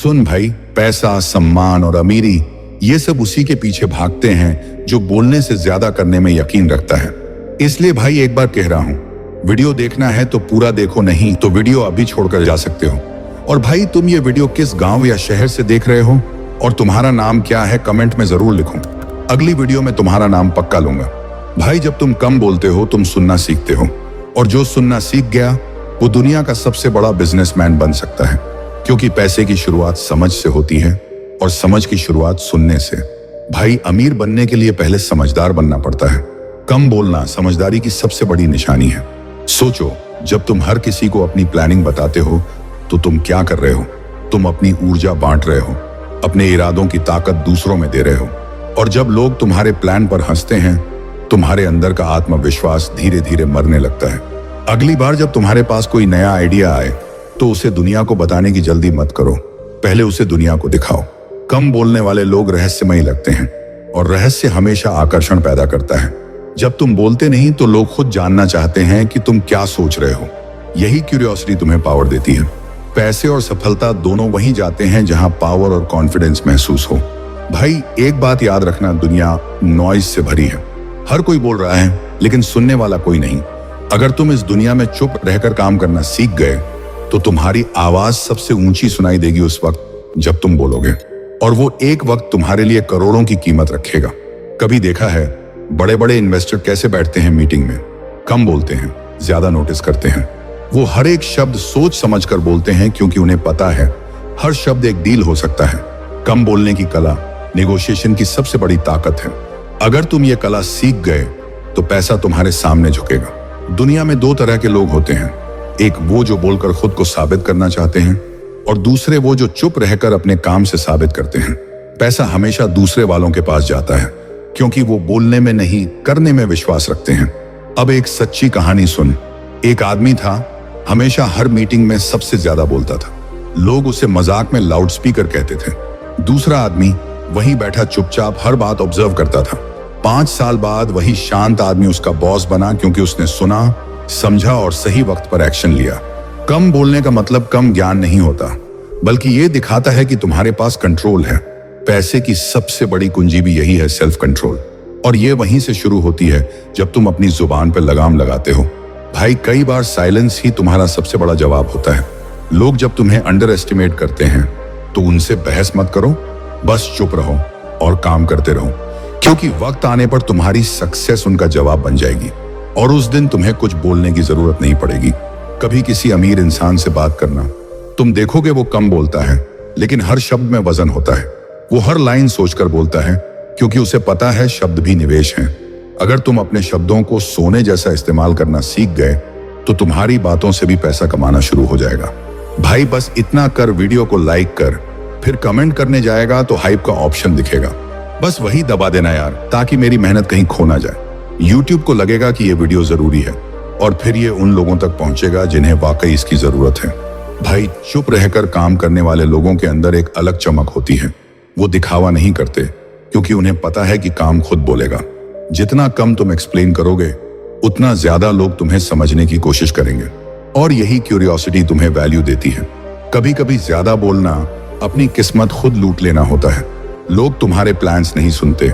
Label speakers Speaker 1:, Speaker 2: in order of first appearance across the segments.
Speaker 1: सुन भाई, पैसा, सम्मान और अमीरी ये सब उसी के पीछे भागते हैं जो बोलने से ज्यादा करने में यकीन रखता है। इसलिए भाई एक बार कह रहा हूं, वीडियो देखना है तो पूरा देखो, नहीं तो वीडियो अभी छोड़कर जा सकते हो। और भाई तुम ये वीडियो किस गांव या शहर से देख रहे हो और तुम्हारा नाम क्या है कमेंट में जरूर लिखो। अगली वीडियो में तुम्हारा नाम पक्का लूंगा। भाई जब तुम कम बोलते हो तुम सुनना सीखते हो, और जो सुनना सीख गया वो दुनिया का सबसे बड़ा बिजनेसमैन बन सकता है। क्योंकि पैसे की शुरुआत समझ से होती है और समझ की शुरुआत सुनने से। भाई अमीर बनने के लिए पहले समझदार बनना पड़ता है। कम बोलना समझदारी की सबसे बड़ी निशानी है। सोचो, जब तुम हर किसी को अपनी प्लानिंग बताते हो तो तुम क्या कर रहे हो? तुम अपनी ऊर्जा बांट रहे हो, अपने इरादों की ताकत दूसरों में दे रहे हो। और जब लोग तुम्हारे प्लान पर हंसते हैं, तुम्हारे अंदर का आत्मविश्वास धीरे धीरे मरने लगता है। अगली बार जब तुम्हारे पास कोई नया आइडिया आए तो उसे दुनिया को बताने की जल्दी मत करो, पहले उसे दुनिया को दिखाओ। कम बोलने वाले लोग रहस्यमयी लगते हैं और रहस्य हमेशा आकर्षण पैदा करता है। जब तुम बोलते नहीं तो लोग खुद जानना चाहते हैं कि तुम क्या सोच रहे हो। यही क्यूरियोसिटी तुम्हें पावर देती है। पैसे और सफलता दोनों वहीं जाते हैं जहां पावर और कॉन्फिडेंस महसूस हो। भाई एक बात याद रखना, दुनिया नॉइज से भरी है। हर कोई बोल रहा है लेकिन सुनने वाला कोई नहीं। अगर तुम इस दुनिया में चुप रहकर काम करना सीख गए तो तुम्हारी आवाज सबसे ऊंची सुनाई देगी उस वक्त जब तुम बोलोगे, और वो एक वक्त तुम्हारे लिए करोड़ों की कीमत रखेगा। कभी देखा है बड़े बड़े इन्वेस्टर कैसे बैठते हैं मीटिंग में? कम बोलते हैं, ज्यादा नोटिस करते हैं। वो हर एक शब्द सोच समझ कर बोलते हैं क्योंकि उन्हें पता है हर शब्द एक डील हो सकता है। कम बोलने की कला नेगोशिएशन की सबसे बड़ी ताकत है। अगर तुम ये कला सीख गए तो पैसा तुम्हारे सामने झुकेगा। दुनिया में दो तरह के लोग होते हैं, एक वो जो बोलकर खुद को साबित करना चाहते हैं और दूसरे वो जो चुप रहकर अपने काम से साबित करते हैं। पैसा हमेशा दूसरे वालों के पास जाता है क्योंकि वो बोलने में नहीं करने में विश्वास रखते हैं। अब एक सच्ची कहानी सुन। एक आदमी था, हमेशा हर मीटिंग में सबसे ज्यादा बोलता था। लोग उसे मजाक में लाउड स्पीकर कहते थे। दूसरा आदमी वहीं बैठा चुपचाप हर बात ऑब्जर्व करता था। 5 साल बाद वही शांत आदमी उसका बॉस बना क्योंकि उसने सुना, समझा और सही वक्त पर एक्शन लिया। कम बोलने का मतलब कम ज्ञान नहीं होता, बल्कि ये दिखाता है कि तुम्हारे पास कंट्रोल है। पैसे की सबसे बड़ी कुंजी भी यही है, सेल्फ कंट्रोल। और ये वहीं से शुरू होती है जब तुम अपनी जुबान पर लगाम लगाते हो। भाई कई बार साइलेंस ही तुम्हारा सबसे बड़ा जवाब होता है। लोग जब तुम्हें अंडर एस्टिमेट करते हैं तो उनसे बहस मत करो, बस चुप रहो और काम करते रहो, क्योंकि वक्त आने पर तुम्हारी सक्सेस उनका जवाब बन जाएगी और उस दिन तुम्हें कुछ बोलने की जरूरत नहीं पड़ेगी। कभी किसी अमीर इंसान से बात करना, तुम देखोगे वो कम बोलता है लेकिन हर शब्द में वजन होता है। वो हर लाइन सोचकर बोलता है क्योंकि उसे पता है शब्द भी निवेश हैं। अगर तुम अपने शब्दों को सोने जैसा इस्तेमाल करना सीख गए तो तुम्हारी बातों से भी पैसा कमाना शुरू हो जाएगा। भाई बस इतना कर, वीडियो को लाइक कर, फिर कमेंट करने जाएगा तो हाइप का ऑप्शन दिखेगा, बस वही दबा देना यार, ताकि मेरी मेहनत कहीं खो ना जाए। YouTube को लगेगा कि ये वीडियो जरूरी है और फिर ये उन लोगों तक पहुंचेगा जिन्हें वाकई इसकी जरूरत है। भाई चुप रहकर काम करने वाले लोगों के अंदर एक अलग चमक होती है। वो दिखावा नहीं करते क्योंकि उन्हें पता है कि काम खुद बोलेगा। जितना कम तुम एक्सप्लेन करोगे उतना ज्यादा लोग तुम्हें समझने की कोशिश करेंगे, और यही क्यूरियोसिटी तुम्हें वैल्यू देती है। कभी कभी ज्यादा बोलना अपनी किस्मत खुद लूट लेना होता है। लोग तुम्हारे प्लान्स नहीं सुनते,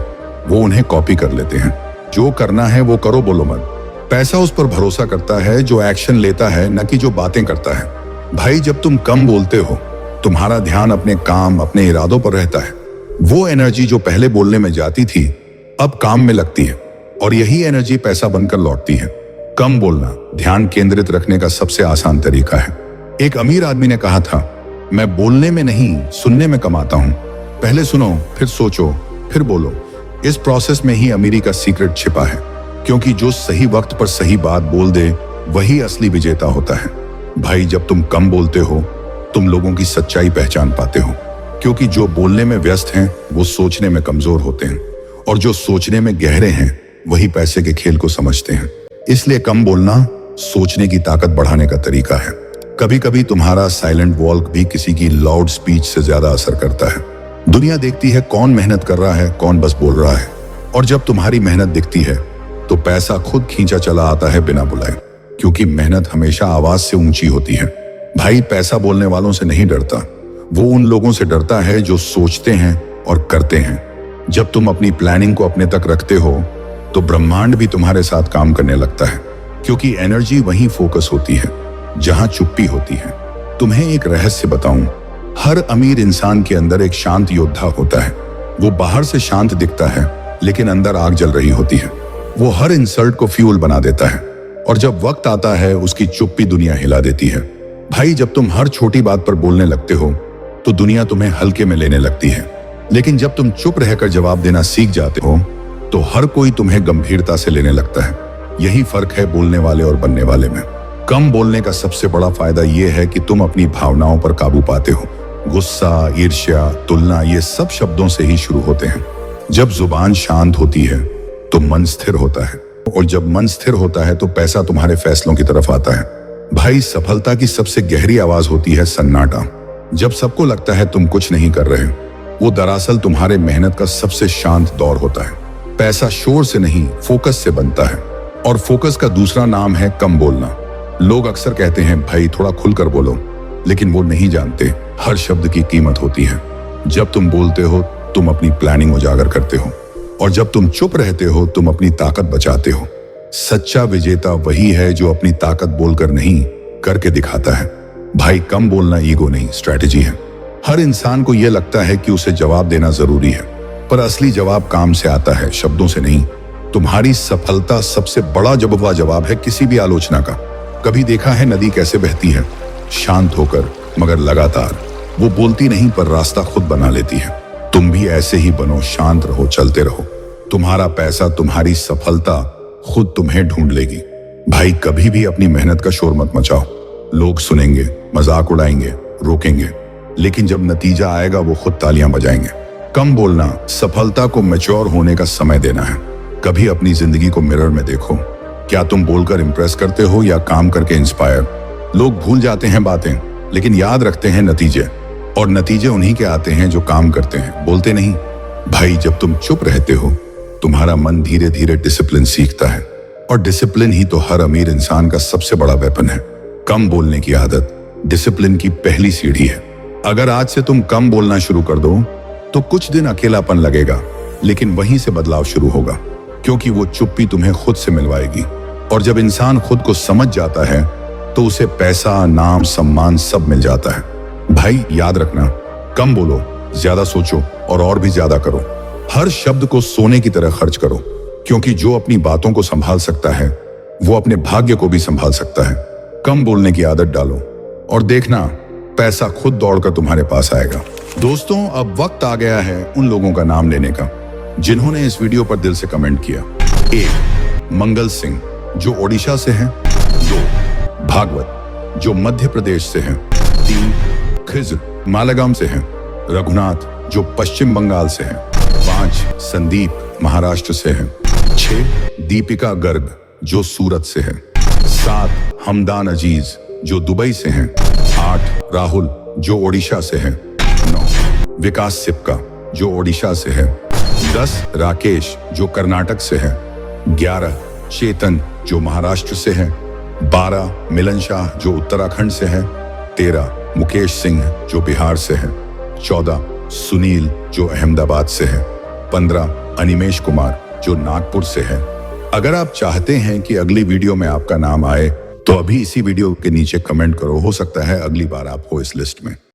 Speaker 1: वो उन्हें कॉपी कर लेते हैं। जो करना है वो करो, बोलो मत। पैसा उस पर भरोसा करता है जो एक्शन लेता है, न कि जो बातें करता है। भाई जब तुम कम बोलते हो तुम्हारा ध्यान अपने काम, अपने इरादों पर रहता है। वो एनर्जी जो पहले बोलने में जाती थी अब काम में लगती है, और यही एनर्जी पैसा बनकर लौटती है। कम बोलना ध्यान केंद्रित रखने का सबसे आसान तरीका है। एक अमीर आदमी ने कहा था, मैं बोलने में नहीं सुनने में कमाता हूं। पहले सुनो, फिर सोचो, फिर बोलो। इस प्रोसेस में ही अमीरी का सीक्रेट छिपा है, क्योंकि जो सही वक्त पर सही बात बोल दे वही असली विजेता होता है। भाई जब तुम कम बोलते हो तुम लोगों की सच्चाई पहचान पाते हो, क्योंकि जो बोलने में व्यस्त हैं वो सोचने में कमजोर होते हैं, और जो सोचने में गहरे हैं वही पैसे के खेल को समझते हैं। इसलिए कम बोलना सोचने की ताकत बढ़ाने का तरीका है। कभी कभी तुम्हारा साइलेंट वॉल्क भी किसी की लाउड स्पीच से ज्यादा असर करता है। दुनिया देखती है कौन मेहनत कर रहा है, कौन बस बोल रहा है, और जब तुम्हारी मेहनत दिखती है तो पैसा खुद खींचा चला आता है बिना बुलाए, क्योंकि मेहनत हमेशा आवाज से ऊंची होती है। भाई पैसा बोलने वालों से नहीं डरता, वो उन लोगों से डरता है जो सोचते हैं और करते हैं। जब तुम अपनी प्लानिंग को अपने तक रखते हो तो ब्रह्मांड भी तुम्हारे साथ काम करने लगता है, क्योंकि एनर्जी वहीं फोकस होती है जहां चुप्पी होती है। तुम्हें एक रहस्य बताऊं, हर अमीर इंसान के अंदर एक शांत योद्धा होता है। वो बाहर से शांत दिखता है लेकिन अंदर आग जल रही होती है। वो हर इंसल्ट को फ्यूल बना देता है और जब वक्त आता है उसकी चुप्पी दुनिया हिला देती है। भाई, जब तुम हर छोटी बात पर बोलने लगते हो तो दुनिया तुम्हें हल्के में लेने लगती है, लेकिन जब तुम चुप रहकर जवाब देना सीख जाते हो तो हर कोई तुम्हें गंभीरता से लेने लगता है। यही फर्क है बोलने वाले और बनने वाले में। कम बोलने का सबसे बड़ा फायदा यह है कि तुम अपनी भावनाओं पर काबू पाते हो। गुस्सा, ईर्ष्या, तुलना, ये सब शब्दों से ही शुरू होते हैं। जब जुबान शांत होती है तो मन स्थिर होता है, और जब मन स्थिर होता है तो पैसा तुम्हारे फैसलों की तरफ आता है। भाई, सफलता की सबसे गहरी आवाज होती है सन्नाटा। जब सबको लगता है तुम कुछ नहीं कर रहे, वो दरअसल तुम्हारे मेहनत का सबसे शांत दौर होता है। पैसा शोर से नहीं, फोकस से बनता है, और फोकस का दूसरा नाम है कम बोलना। लोग अक्सर कहते हैं भाई थोड़ा खुलकर बोलो, लेकिन वो नहीं जानते हर शब्द की कीमत होती है। जब तुम बोलते हो तुम अपनी प्लानिंग उजागर करते हो, और जब तुम चुप रहते हो तुम अपनी ताकत बचाते हो। सच्चा विजेता वही है जो अपनी ताकत बोलकर नहीं, करके दिखाता है। भाई, कम बोलना ईगो नहीं, स्ट्रैटेजी है। हर इंसान को यह लगता है कि उसे जवाब देना जरूरी है, पर असली जवाब काम से आता है, शब्दों से नहीं। तुम्हारी सफलता सबसे बड़ा जवाब है किसी भी आलोचना का। कभी देखा है नदी कैसे बहती है? शांत होकर, मगर लगातार। वो बोलती नहीं पर रास्ता खुद बना लेती है। तुम भी ऐसे ही बनो, शांत रहो, चलते रहो। तुम्हारा पैसा, तुम्हारी सफलता खुद तुम्हें ढूंढ लेगी। भाई, कभी भी अपनी मेहनत का शोर मत मचाओ। लोग सुनेंगे, मजाक उड़ाएंगे, रोकेंगे, लेकिन जब नतीजा आएगा वो खुद तालियां बजाएंगे। कम बोलना, सफलता को मैच्योर होने का समय देना है। कभी अपनी जिंदगी को मिरर में देखो। क्या तुम बोलकर इंप्रेस करते हो या काम करके इंस्पायर? लोग भूल जाते हैं बातें, लेकिन याद रखते हैं नतीजे, और नतीजे उन्हीं के आते हैं जो काम करते हैं, बोलते नहीं। भाई, जब तुम चुप रहते हो तुम्हारा मन धीरे धीरे डिसिप्लिन सीखता है, और डिसिप्लिन ही तो हर अमीर इंसान का सबसे बड़ा वेपन है। कम बोलने की आदत डिसिप्लिन की पहली सीढ़ी है। अगर आज से तुम कम बोलना शुरू कर दो तो कुछ दिन अकेलापन लगेगा, लेकिन वहीं से बदलाव शुरू होगा, क्योंकि वो चुप्पी तुम्हें खुद से मिलवाएगी। और जब इंसान खुद को समझ जाता है तो उसे पैसा, नाम, सम्मान सब मिल जाता है। भाई, याद रखना, कम बोलो, ज्यादा सोचो, और भी ज्यादा करो। हर शब्द को सोने की तरह खर्च करो, क्योंकि जो अपनी बातों को संभाल सकता है वो अपने भाग्य को भी संभाल सकता है। कम बोलने की आदत डालो और देखना पैसा खुद दौड़कर तुम्हारे पास आएगा। दोस्तों, अब वक्त आ गया है उन लोगों का नाम लेने का जिन्होंने इस वीडियो पर दिल से कमेंट किया। 1. मंगल सिंह, जो ओडिशा से हैं। 2. भागवत, जो मध्य प्रदेश से हैं। 3. खिज्र, मालागाम से हैं। रघुनाथ, जो पश्चिम बंगाल से हैं। 5. संदीप, महाराष्ट्र से हैं। 6. दीपिका गर्ग, जो सूरत से है। 7. हमदान अजीज, जो दुबई से हैं। 8. राहुल, जो ओडिशा से हैं। 9. विकास सिप्का, जो ओडिशा से है। 10. राकेश, जो कर्नाटक से है। 11. चेतन, जो महाराष्ट्र से है। 12. मिलन शाह, जो उत्तराखंड से है। 13. मुकेश सिंह, जो बिहार से है। 14. सुनील, जो अहमदाबाद से है। 15. अनिमेश कुमार, जो नागपुर से है। अगर आप चाहते हैं कि अगली वीडियो में आपका नाम आए तो अभी इसी वीडियो के नीचे कमेंट करो, हो सकता है अगली बार आप हो इस लिस्ट में।